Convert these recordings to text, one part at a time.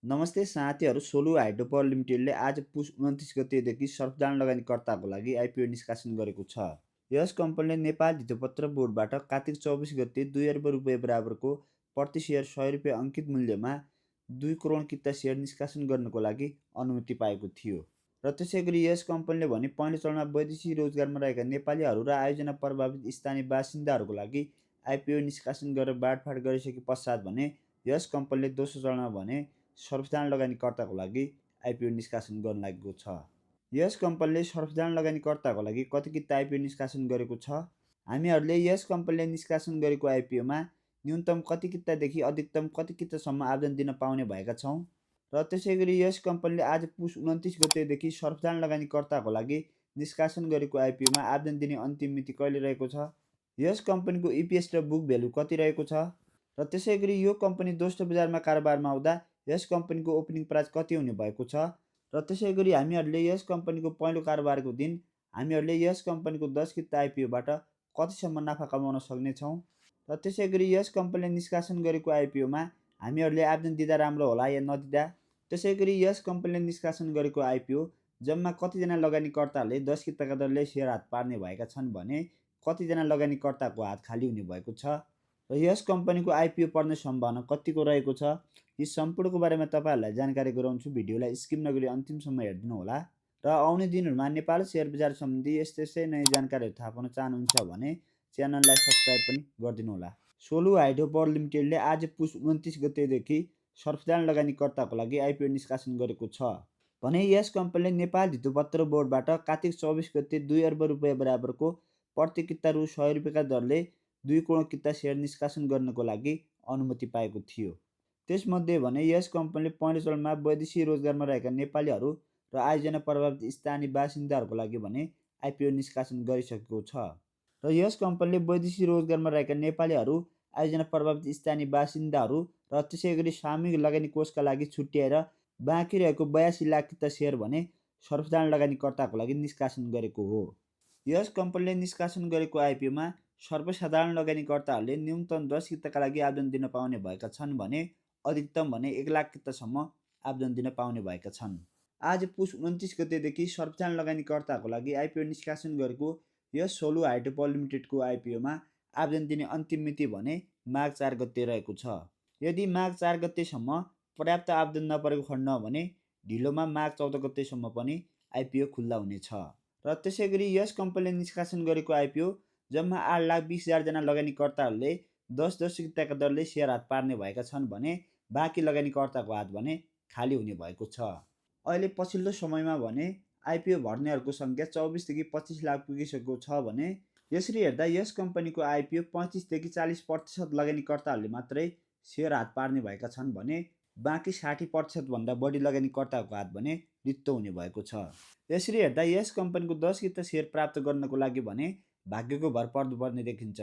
नमस्ते साथीहरू, Solu hydro power लिमिटेडले आज पुस 29 गतेदेखि सर्वसाधारण लगानीकर्ताको लागि आइपिओ निष्कासन गरेको छ। यस कम्पनीले नेपाल धितोपत्र बोर्डबाट कार्तिक 24 गते 2 अर्ब रुपियाँ बराबरको प्रति सेयर 100 रुपियाँ अंकित मूल्यमा 2 करोड किता सेयर निष्कासन गर्नको लागि अनुमति पाएको थियो। र त्यसै गरी यस कम्पनीले भने पहिलो चरणमा वैदेशिक रोजगारमा रहेका नेपालीहरू र आयोजना प्रभावित स्थानीय बासिन्दाहरूको लागि आइपिओ निष्कासन गरेर बाँडफाँड गरिसके पश्चात भने यस कम्पनीले दोस्रो चरणमा भने सर्वसाधारण लगानीकर्ताको लागि आइपिओ निष्कासन गर्न लागेको छ। यस कम्पनीले सर्वसाधारण लगानीकर्ताको लागि कति किता आइपिओ निष्कासन गरेको छ? हामीहरूले यस कम्पनीले निष्कासन गरेको आइपिओमा न्यूनतम कति कितादेखि अधिकतम कति कितासम्म आवेदन दिन पाउने भएका छौँ। र त्यसै गरी यस कम्पनीले आज पुस 29 गतेदेखि सर्वसाधारण लगानीकर्ताको लागि निष्कासन गरेको आइपिओमा आवेदन दिने अन्तिम मिति कहिले रहेको छ? यस कम्पनीको इपिएस र बुक भ्यालु कति रहेको छ? र त्यसै गरी यो कम्पनी दोस्रो बजारमा कारोबारमा आउँदा यस कम्पनीको ओपनिङ प्राइस कति हुने भएको छ? र त्यसै गरी हामीहरूले यस कम्पनीको पहिलो कारोबारको दिन हामीहरूले यस कम्पनीको 10 किता आइपिओबाट कतिसम्म नाफा कमाउन सक्नेछौँ? र त्यसै गरी यस कम्पनीले निष्कासन गरेको आइपिओमा हामीहरूले आवेदन दिँदा राम्रो होला या नदिँदा? त्यसै गरी यस कम्पनीले निष्कासन गरेको आइपिओ जम्मा कतिजना लगानीकर्ताहरूले 10 किताका दरले सेयर हात पार्ने भएका छन् भने कतिजना लगानीकर्ताको हात खाली हुने भएको छ? र यस कम्पनीको आइपिओ पर्ने सम्भावना कतिको रहेको छ? यी सम्पूर्णको बारेमा तपाईँहरूलाई जानकारी गराउँछु। भिडियोलाई स्किप नगरी अन्तिमसम्म हेरिदिनु होला। र आउने दिनहरूमा नेपाल सेयर बजार सम्बन्धी यस्तै नयाँ जानकारीहरू थाहा पाउन चाहनुहुन्छ भने च्यानललाई सब्सक्राइब पनि गरिदिनु होला। सोलु हाइड्रो पावर लिमिटेडले आज पुस 29 गतेदेखि सर्वसाधारण लगानीकर्ताको लागि आइपिओ निष्कासन गरेको छ भने यस कम्पनीले नेपाल धितोपत्र बोर्डबाट कार्तिक 24 गते 2 अर्ब रुपियाँ बराबरको प्रति किता रु 100 रुपियाँका दरले 2 करोड किता सेयर निष्कासन गर्नको लागि अनुमति पाएको थियो। त्यसमध्ये भने यस कम्पनीले पहिलो चरणमा वैदेशिक रोजगारमा रहेका नेपालीहरू र आयोजना प्रभावित स्थानीय बासिन्दाहरूको लागि भने आइपिओ निष्कासन गरिसकेको छ। र यस कम्पनीले वैदेशिक रोजगारमा रहेका नेपालीहरू, आयोजना प्रभावित स्थानीय बासिन्दाहरू र त्यसै गरी सामूहिक लगानी कोषका लागि छुट्याएर बाँकी रहेको 82 लाख किता सेयर भने सर्वसाधारण लगानीकर्ताको लागि निष्कासन गरेको हो। यस कम्पनीले निष्कासन गरेको आइपिओमा सर्वसाधारण लगानीकर्ताहरूले न्यूनतम 10 किताका लागि आवेदन दिन पाउने भएका छन् भने अधिकतम भने 1 लाख कितासम्म आवेदन दिन पाउने भएका छन्। आज पुस 29 गतेदेखि सर्वसाधारण लगानीकर्ताको लागि आइपिओ निष्कासन गरेको यस सोलु हाइड्रो पावर लिमिटेडको आइपिओमा आवेदन दिने अन्तिम मिति भने माघ 4 गते रहेको छ। यदि माघ 4 गतेसम्म पर्याप्त आवेदन नपरेको खण्डमा भने ढिलोमा माघ 14 गतेसम्म पनि आइपिओ खुल्ला हुनेछ। र त्यसै गरी यस कम्पनीले निष्कासन गरेको आइपिओ जम्मा 8,20,000 जना लगानीकर्ताहरूले 10 किताका दरले सेयर हात पार्ने भएका छन् भने बाँकी लगानीकर्ताको हात भने खाली हुने भएको छ। अहिले पछिल्लो समयमा भने आइपिओ भर्नेहरूको सङ्ख्या 24 देखि 25 लाख पुगिसकेको छ भने यसरी हेर्दा यस कम्पनीको आइपिओ 35 देखि 40% लगानीकर्ताहरूले मात्रै सेयर हात पार्ने भएका छन् भने बाँकी 60% भन्दा बढी लगानीकर्ताको हात भने रित्तो हुने भएको छ। यसरी हेर्दा यस कम्पनीको 10 किता सेयर प्राप्त गर्नको लागि भने भाग्यको भर पर्नुपर्ने देखिन्छ।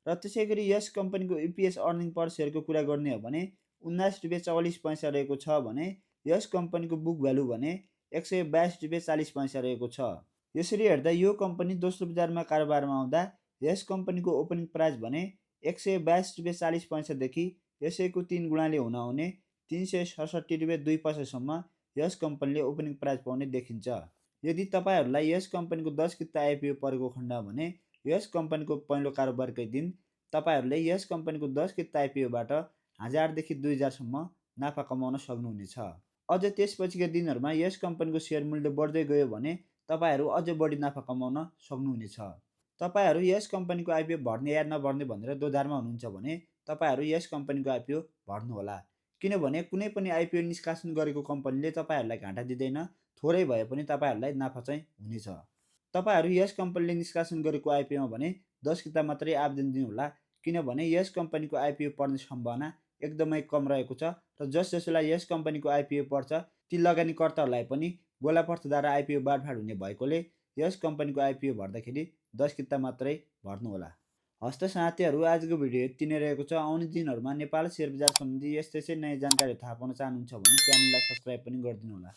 र त्यसै गरी यस कम्पनीको इपिएस अर्निङ पर सेयरको कुरा गर्ने हो भने 19 रुपियाँ 44 पैसा रहेको छ भने यस कम्पनीको बुक भ्यालु भने 122 रुपियाँ 40 पैसा रहेको छ। यसरी हेर्दा यो कम्पनी दोस्रो बजारमा कारोबारमा आउँदा यस कम्पनीको ओपनिङ प्राइस भने 122 रुपियाँ 40 पैसादेखि यसैको 3 गुणाले हुने 367 रुपियाँ 2 पैसासम्म यस कम्पनीले ओपनिङ प्राइस पाउने देखिन्छ। यदि तपाईँहरूलाई यस कम्पनीको 10 किता आइपिओ परेको खण्ड भने यस कम्पनीको पहिलो कारोबारकै दिन तपाईँहरूले यस कम्पनीको 10 किता आइपिओबाट 1000 देखि 2000 सम्म नाफा कमाउन सक्नुहुनेछ। अझ त्यसपछिका दिनहरूमा यस कम्पनीको सेयर मूल्य बढ्दै गयो भने तपाईँहरू अझ बढी नाफा कमाउन सक्नुहुनेछ। तपाईँहरू यस कम्पनीको आइपिओ भर्ने या नभर्ने भनेर दोधारमा हुनुहुन्छ भने तपाईँहरू यस कम्पनीको आइपिओ भर्नुहोला। किनभने कुनै पनि आइपिओ निष्कासन गरेको कम्पनीले तपाईँहरूलाई घाटा दिँदैन, थोरै भए पनि तपाईँहरूलाई नाफा चाहिँ हुनेछ। तपाईँहरू यस कम्पनीले निष्कासन गरेको आइपिओमा भने 10 किता मात्रै आवेदन दिनुहोला, किनभने यस कम्पनीको आइपिओ पर्ने सम्भावना एकदमै कम रहेको छ। र जसलाई यस कम्पनीको आइपिओ पर्छ ती लगानीकर्ताहरूलाई पनि गोलापर्थद्वारा आइपिओ बाँडफाँड हुने भएकोले यस कम्पनीको आइपिओ भर्दाखेरि 10 किता मात्रै भर्नुहोला। हस्त साथीहरू, आजको भिडियो यति नै रहेको छ। आउने दिनहरूमा नेपाल सेयर बजार सम्बन्धी यस्तै नयाँ जानकारी थाहा पाउन चाहनुहुन्छ भने च्यानललाई सब्सक्राइब पनि गरिदिनु होला।